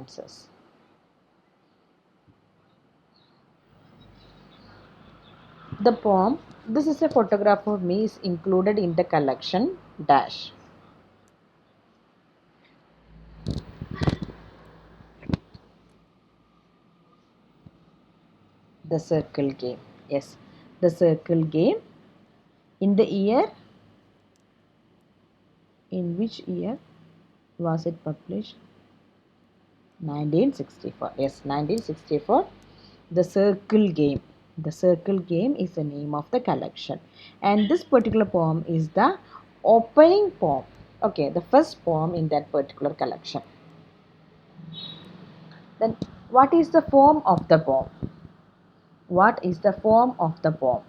answers. The poem, "This is a photograph of me," is included in the collection dash. The Circle Game. Yes, The Circle Game. In the year, in which year was it published? 1964. Yes, 1964. The Circle Game. The Circle Game is the name of the collection. And this particular poem is the opening poem. Okay, the first poem in that particular collection. Then, what is the form of the poem? What is the form of the poem?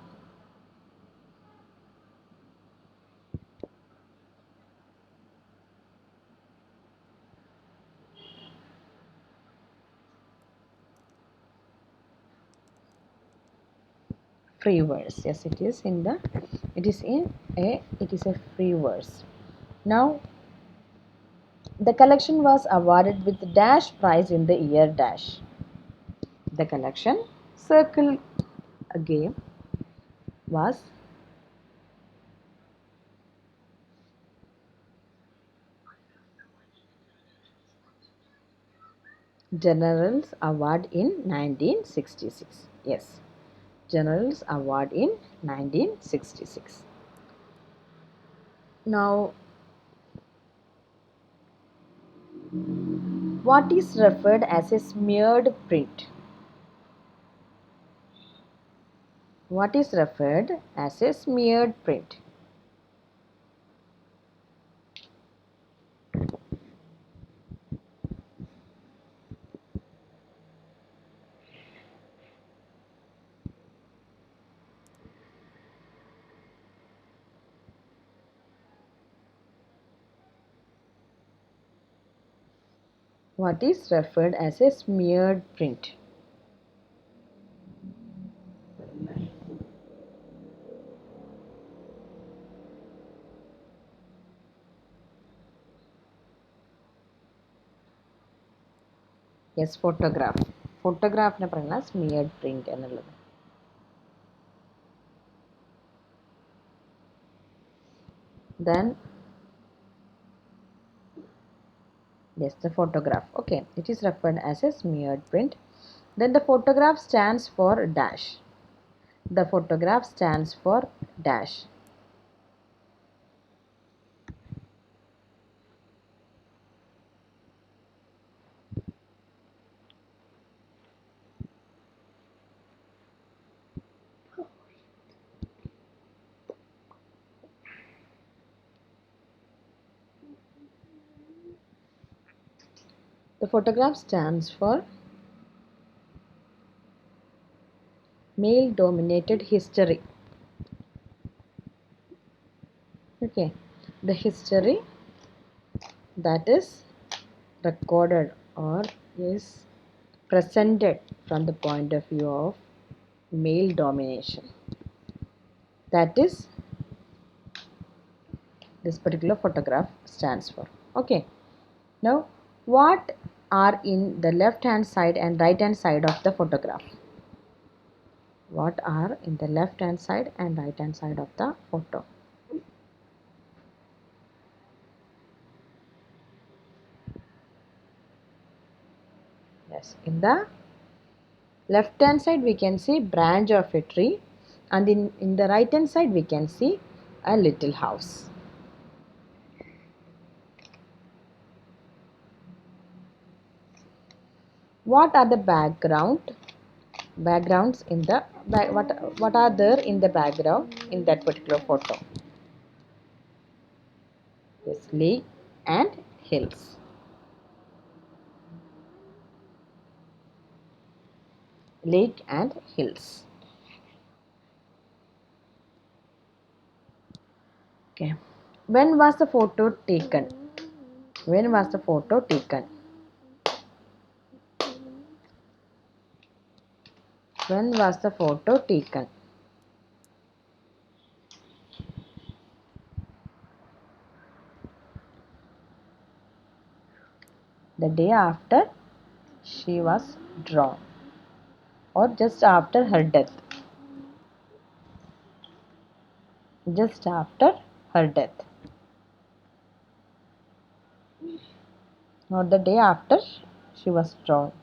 Free verse. Yes, it is in the. It is a free verse. Now, the collection was awarded with dash prize in the year dash. The collection Circle Game was General's Award in 1966. Yes, General's Award in 1966. Now, what is referred as a smeared print? What is referred as a smeared print? What is referred as a smeared print? Yes, photograph. Photograph ne parayna smeared print ennallathu. Then, yes, the photograph. Okay, it is referred as a smeared print. Then the photograph stands for dash. The photograph stands for dash. The photograph stands for male dominated history. Okay, the history that is recorded or is presented from the point of view of male domination. That is this particular photograph stands for. Okay, now what are in the left hand side and right hand side of the photograph? What are in the left hand side and right hand side of the photo? Yes, in the left hand side we can see branch of a tree, and in the right hand side we can see a little house. What are the backgrounds in the what are there in the background in that particular photo? Yes, lake and hills. Lake and hills. Okay. When was the photo taken? When was the photo taken? When was the photo taken? The day after she was drowned, or just after her death. Just after her death, not the day after she was drowned.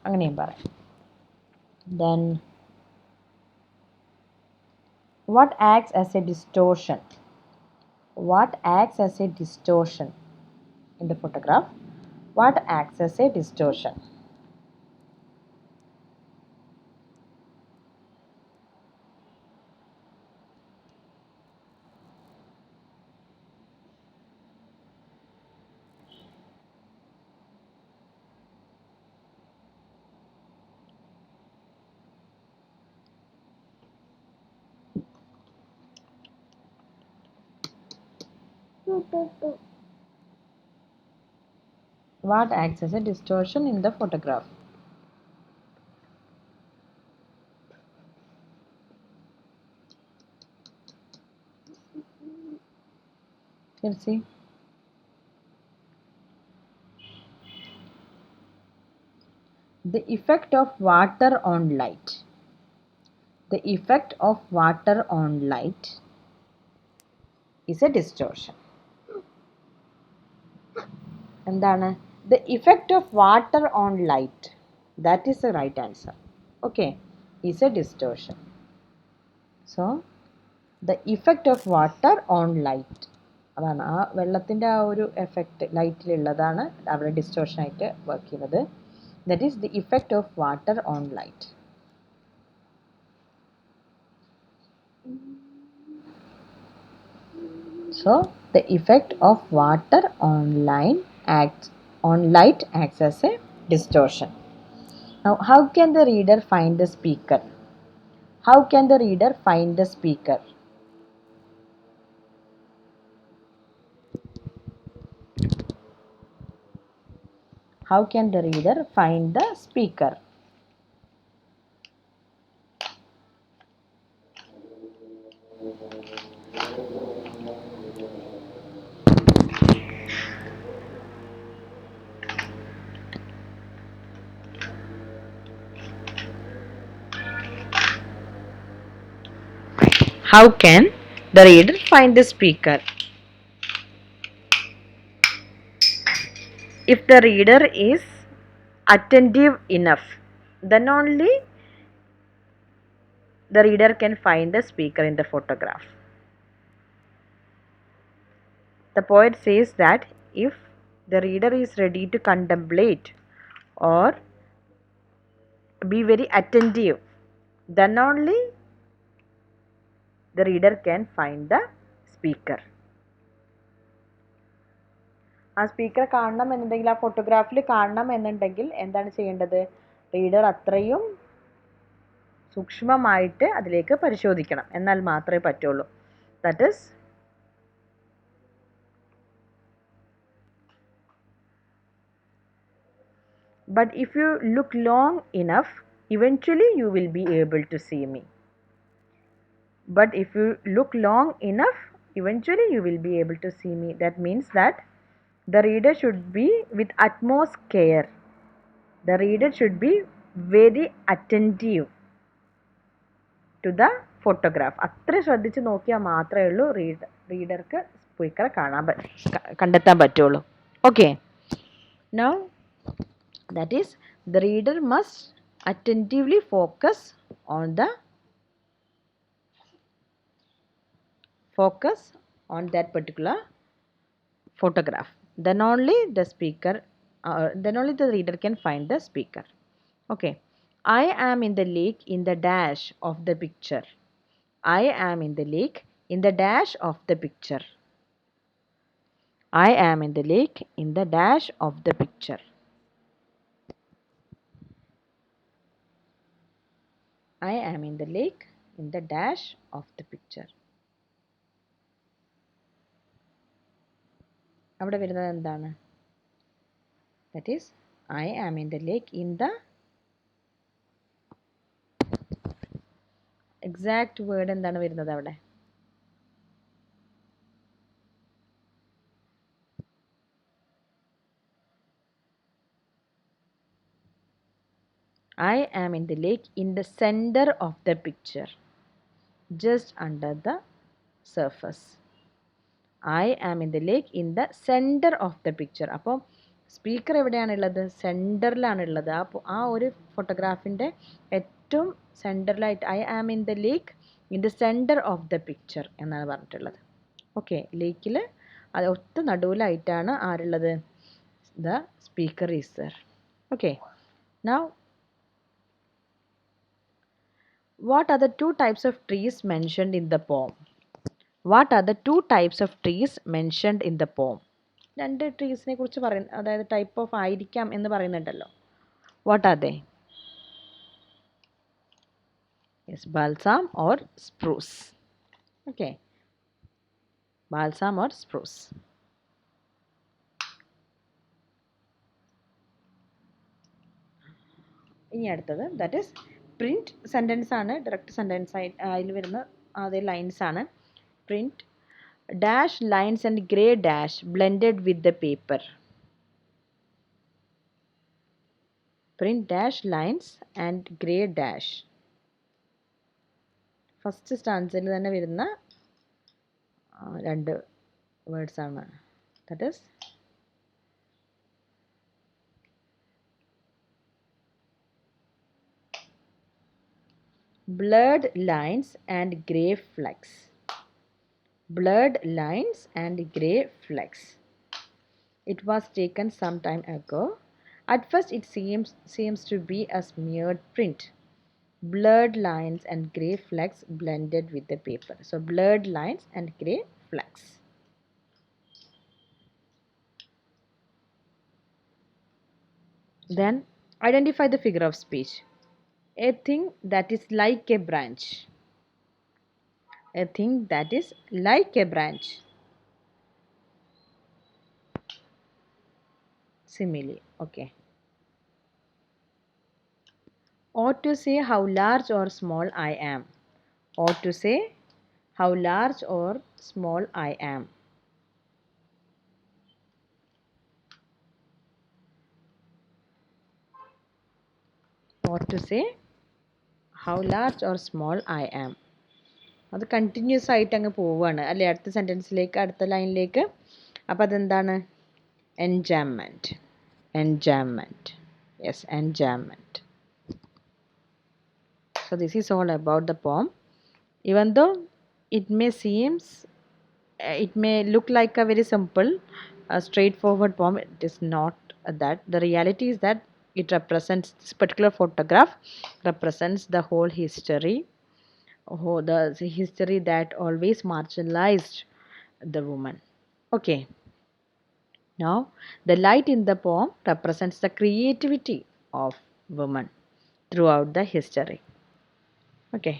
അങ്ങനെയും പറയാം. Then what acts as a distortion? What acts as a distortion in the photograph? What acts as a distortion? What acts as a distortion in the photograph? Here, see. The effect of water on light. The effect of water on light is a distortion. എന്താണ്? The effect of water on light. That is the right answer. Okay. Is a distortion. So, the effect of water on light. അതാണ് ആ വെള്ളത്തിൻ്റെ ആ ഒരു effect ലൈറ്റിലുള്ളതാണ് അവിടെ distortion ആയിട്ട് work ചെയ്യുന്നത്. That is the effect of water on light. So, the effect of water on light acts as a distortion. Now, how can the reader find the speaker? How can the reader find the speaker? How can the reader find the speaker? How can the reader find the speaker? If the reader is attentive enough, then only the reader can find the speaker in the photograph. The poet says that if the reader is ready to contemplate or be very attentive, then only the reader can find the speaker. ആ സ്പീക്കറെ കാണണം എന്നുണ്ടെങ്കിൽ, ആ ഫോട്ടോഗ്രാഫിൽ കാണണം എന്നുണ്ടെങ്കിൽ എന്താണ് ചെയ്യേണ്ടത്? Reader അത്രയും സൂക്ഷ്മമായിട്ട് അതിലേക്ക് പരിശോധിക്കണം, എന്നാൽ മാത്രമേ പറ്റുള്ളൂ. That is but if you look long enough, eventually you will be able to see me. But if you look long enough, eventually you will be able to see me. That means that the reader should be with utmost care. The reader should be very attentive to the photograph. അത്ര ശ്രദ്ധിച്ച് നോക്കിയാൽ മാത്രമേ ഉള്ളൂ റീഡർക്ക് സ്പീക്കറെ കണ്ടെത്താൻ പറ്റുള്ളൂ. Okay. Now, that is, the reader must attentively focus on that particular photograph. Then only the reader can find the speaker. Okay. I am in the lake in the dash of the picture. I am in the lake in the dash of the picture. I am in the lake in the dash of the picture. I am in the lake in the dash of the picture. അവിടെ വരുന്നത് എന്താണ്? That is, I am in the lake in the exact word എന്താണ് വരുന്നത് അവിടെ? I am in the lake in the center of the picture, just under the surface. I am in the lake in the center of the picture. അപ്പോൾ speaker എവിടെയാണുള്ളത്? സെൻറ്ററിലാണുള്ളത്. ആ ഒരു ഫോട്ടോഗ്രാഫിൻ്റെ ഏറ്റവും സെൻറ്ററിലായിട്ട് I am in the lake in the centre of the picture എന്നാണ് പറഞ്ഞിട്ടുള്ളത്. ഓക്കെ, ലേക്കിൽ അത് ഒത്ത നടുവിലായിട്ടാണ് ആരുള്ളത്? The speaker is there. Okay, now what are the two types of trees mentioned in the poem? What are the two types of trees mentioned in the poem? രണ്ട് ട്രീസിനെ കുറിച്ച് പറയുന്ന, അതായത് ടൈപ്പ് ഓഫ് ആയിരിക്കാം എന്ന് പറയുന്നുണ്ടല്ലോ. What are they? Yes, balsam or spruce. Okay, balsam or spruce. ഇനി അടുത്തത് that is print sentence ആണ്. ഡയറക്റ്റ് സെൻറ്റൻസ് ആയി അതിൽ വരുന്ന അതേ ലൈൻസ് ആണ്. Print dash lines and grey dash blended with the paper. Print dash lines and grey dash. First സ്റ്റാൻസിൽ തന്നെ വരുന്ന രണ്ട് വേർഡ്സ് ആണ്. That is blurred lines and grey flecks. Blurred lines and grey flecks. It was taken some time ago. At first it seems to be a smeared print. Blurred lines and grey flecks blended with the paper. So blurred lines and grey flecks. Then identify the figure of speech. A thing that is like a branch. A thing that is like a branch. Simile. Okay. Or to say how large or small I am. Or to say how large or small I am. Or to say how large or small I am. അത് continuous ആയിട്ട് അങ്ങ് പോവുകയാണ് അല്ലേ, അടുത്ത സെൻറ്റൻസിലേക്ക്, അടുത്ത ലൈനിലേക്ക്. അപ്പോൾ അതെന്താണ്? എൻജാംമെൻറ്റ്. എൻജാംമെൻറ്റ്. Yes, എൻജാംമെൻറ്റ്. So this is all about the poem. Even though it may look like a very simple, straightforward poem, it is not that. The reality is that it represents, this particular photograph represents the whole history, the history that always marginalized the woman. Okay, now the light in the poem represents the creativity of women throughout the history. Okay.